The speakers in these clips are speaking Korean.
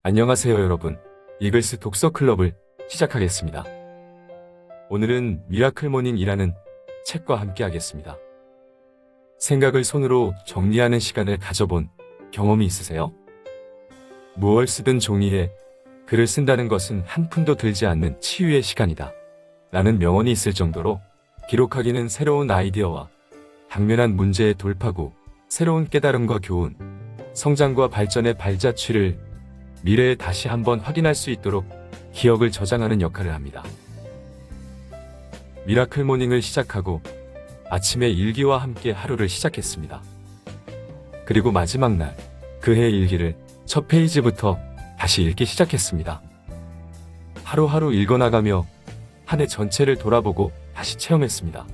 안녕하세요 여러분. 이글스 독서 클럽을 시작하겠습니다. 오늘은 미라클 모닝이라는 책과 함께 하겠습니다. 생각을 손으로 정리하는 시간을 가져본 경험이 있으세요? 무얼 쓰든 종이에 글을 쓴다는 것은 한 푼도 들지 않는 치유의 시간이다 라는 명언이 있을 정도로 기록하기는 새로운 아이디어와 당면한 문제의 돌파구, 새로운 깨달음과 교훈, 성장과 발전의 발자취를 미래에 다시 한번 확인할 수 있도록 기억을 저장하는 역할을 합니다. 미라클 모닝을 시작하고 아침에 일기와 함께 하루를 시작했습니다. 그리고 마지막 날 그해 일기를 첫 페이지부터 다시 읽기 시작했습니다. 하루하루 읽어나가며 한 해 전체를 돌아보고 다시 체험했습니다.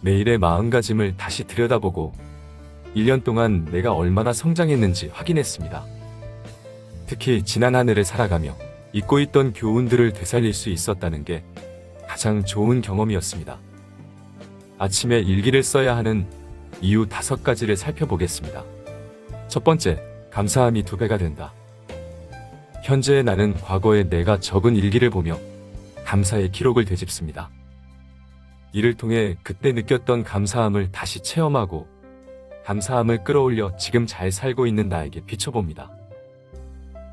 매일의 마음가짐을 다시 들여다보고 1년 동안 내가 얼마나 성장했는지 확인했습니다. 특히 지난 한 해를 살아가며 잊고 있던 교훈들을 되살릴 수 있었다는 게 가장 좋은 경험이었습니다. 아침에 일기를 써야 하는 이유 5가지를 살펴보겠습니다. 첫 번째, 감사함이 2배가 된다. 현재의 나는 과거에 내가 적은 일기를 보며 감사의 기록을 되짚습니다. 이를 통해 그때 느꼈던 감사함을 다시 체험하고 감사함을 끌어올려 지금 잘 살고 있는 나에게 비춰봅니다.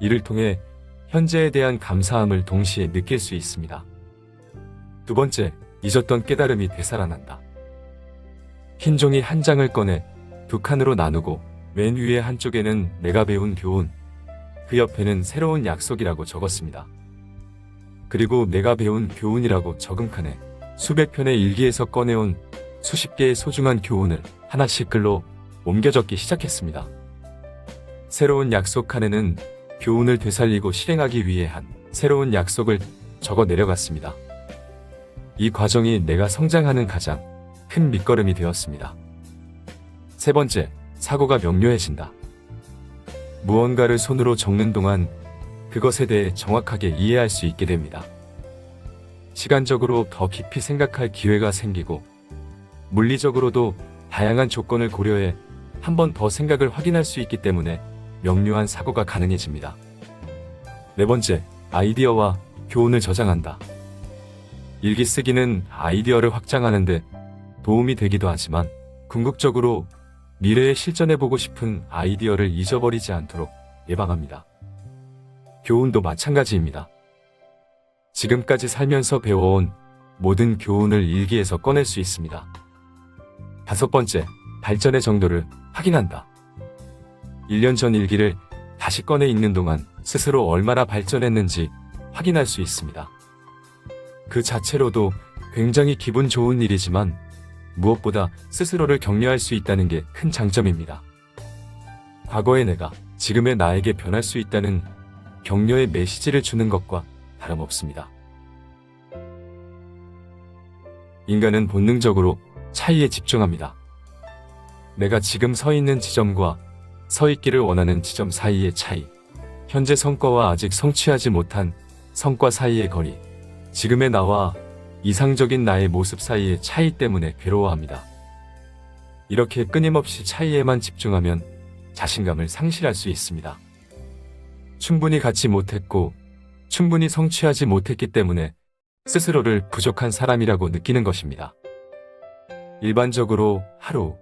이를 통해 현재에 대한 감사함을 동시에 느낄 수 있습니다. 두 번째, 잊었던 깨달음이 되살아난다. 흰 종이 한 장을 꺼내 2칸으로 나누고 맨 위에 한쪽에는 내가 배운 교훈, 그 옆에는 새로운 약속이라고 적었습니다. 그리고 내가 배운 교훈이라고 적은 칸에 수백 편의 일기에서 꺼내온 수십 개의 소중한 교훈을 하나씩 글로 옮겨 적기 시작했습니다. 새로운 약속 칸에는 교훈을 되살리고 실행하기 위해 한 새로운 약속을 적어 내려갔습니다. 이 과정이 내가 성장하는 가장 큰 밑거름이 되었습니다. 세 번째, 사고가 명료해진다. 무언가를 손으로 적는 동안 그것에 대해 정확하게 이해할 수 있게 됩니다. 시간적으로 더 깊이 생각할 기회가 생기고 물리적으로도 다양한 조건을 고려해 한 번 더 생각을 확인할 수 있기 때문에 명료한 사고가 가능해집니다. 네 번째, 아이디어와 교훈을 저장한다. 일기 쓰기는 아이디어를 확장하는 데 도움이 되기도 하지만 궁극적으로 미래에 실전해보고 싶은 아이디어를 잊어버리지 않도록 예방합니다. 교훈도 마찬가지입니다. 지금까지 살면서 배워온 모든 교훈을 일기에서 꺼낼 수 있습니다. 5번째, 발전의 정도를 확인한다. 1년 전 일기를 다시 꺼내 읽는 동안 스스로 얼마나 발전했는지 확인할 수 있습니다. 그 자체로도 굉장히 기분 좋은 일이지만 무엇보다 스스로를 격려할 수 있다는 게 큰 장점입니다. 과거의 내가 지금의 나에게 변할 수 있다는 격려의 메시지를 주는 것과 다름없습니다. 인간은 본능적으로 차이에 집중합니다. 내가 지금 서 있는 지점과 서 있기를 원하는 지점 사이의 차이, 현재 성과와 아직 성취하지 못한 성과 사이의 거리, 지금의 나와 이상적인 나의 모습 사이의 차이 때문에 괴로워합니다. 이렇게 끊임없이 차이에만 집중하면 자신감을 상실할 수 있습니다. 충분히 갖지 못했고 충분히 성취하지 못했기 때문에 스스로를 부족한 사람이라고 느끼는 것입니다. 일반적으로 하루,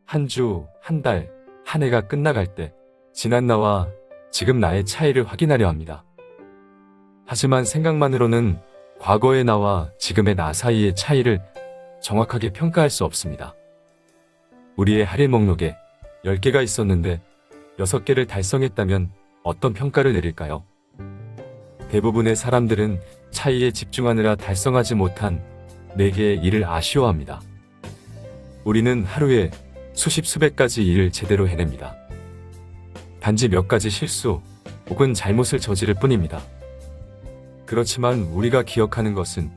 한 주, 한 달, 한 해가 끝나갈 때 지난 나와 지금 나의 차이를 확인하려 합니다. 하지만 생각만으로는 과거의 나와 지금의 나 사이의 차이를 정확하게 평가할 수 없습니다. 우리의 할 일 목록에 10개가 있었는데 6개를 달성했다면 어떤 평가를 내릴까요? 대부분의 사람들은 차이에 집중하느라 달성하지 못한 4개의 일을 아쉬워합니다. 우리는 하루에 수십 수백 가지 일을 제대로 해냅니다. 단지 몇 가지 실수 혹은 잘못을 저지를 뿐입니다. 그렇지만 우리가 기억하는 것은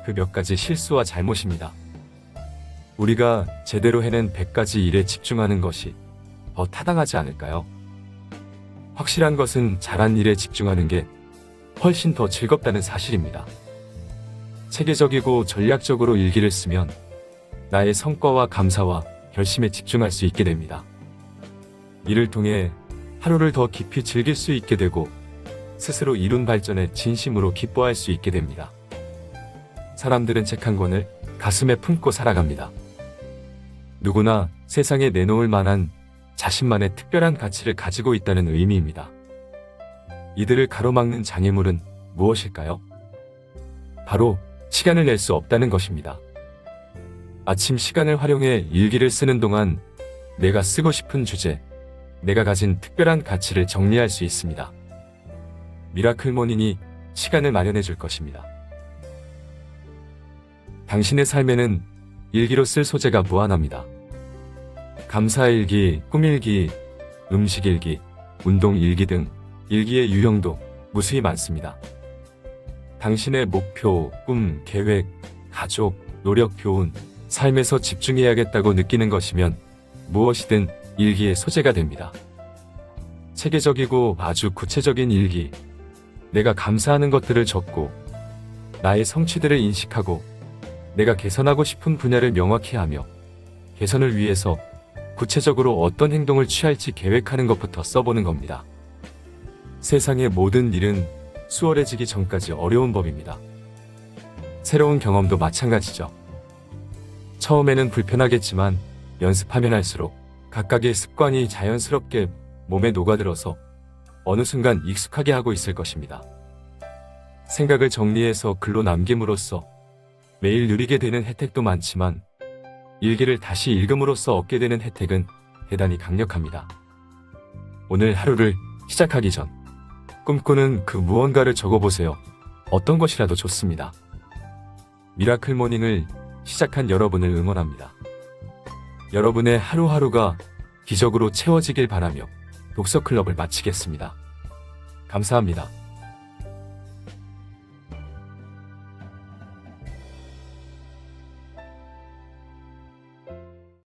그 몇 가지 실수와 잘못입니다. 우리가 제대로 해낸 100가지 일에 집중하는 것이 더 타당하지 않을까요? 확실한 것은 잘한 일에 집중하는 게 훨씬 더 즐겁다는 사실입니다. 체계적이고 전략적으로 일기를 쓰면 나의 성과와 감사와 결심에 집중할 수 있게 됩니다. 이를 통해 하루를 더 깊이 즐길 수 있게 되고 스스로 이룬 발전에 진심으로 기뻐할 수 있게 됩니다. 사람들은 책 한 권을 가슴에 품고 살아갑니다. 누구나 세상에 내놓을 만한 자신만의 특별한 가치를 가지고 있다는 의미입니다. 이들을 가로막는 장애물은 무엇일까요? 바로 시간을 낼 수 없다는 것입니다. 아침 시간을 활용해 일기를 쓰는 동안 내가 쓰고 싶은 주제, 내가 가진 특별한 가치를 정리할 수 있습니다. 미라클 모닝이 시간을 마련해 줄 것입니다. 당신의 삶에는 일기로 쓸 소재가 무한합니다. 감사일기, 꿈일기, 음식일기, 운동일기 등 일기의 유형도 무수히 많습니다. 당신의 목표, 꿈, 계획, 가족, 노력, 교훈, 삶에서 집중해야겠다고 느끼는 것이면 무엇이든 일기의 소재가 됩니다. 체계적이고 아주 구체적인 일기, 내가 감사하는 것들을 적고 나의 성취들을 인식하고 내가 개선하고 싶은 분야를 명확히 하며 개선을 위해서 구체적으로 어떤 행동을 취할지 계획하는 것부터 써보는 겁니다. 세상의 모든 일은 수월해지기 전까지 어려운 법입니다. 새로운 경험도 마찬가지죠. 처음에는 불편하겠지만 연습하면 할수록 각각의 습관이 자연스럽게 몸에 녹아들어서 어느 순간 익숙하게 하고 있을 것입니다. 생각을 정리해서 글로 남김으로써 매일 누리게 되는 혜택도 많지만 일기를 다시 읽음으로써 얻게 되는 혜택은 대단히 강력합니다. 오늘 하루를 시작하기 전 꿈꾸는 그 무언가를 적어보세요. 어떤 것이라도 좋습니다. 미라클 모닝을 시작한 여러분을 응원합니다. 여러분의 하루하루가 기적으로 채워지길 바라며 독서클럽을 마치겠습니다. 감사합니다.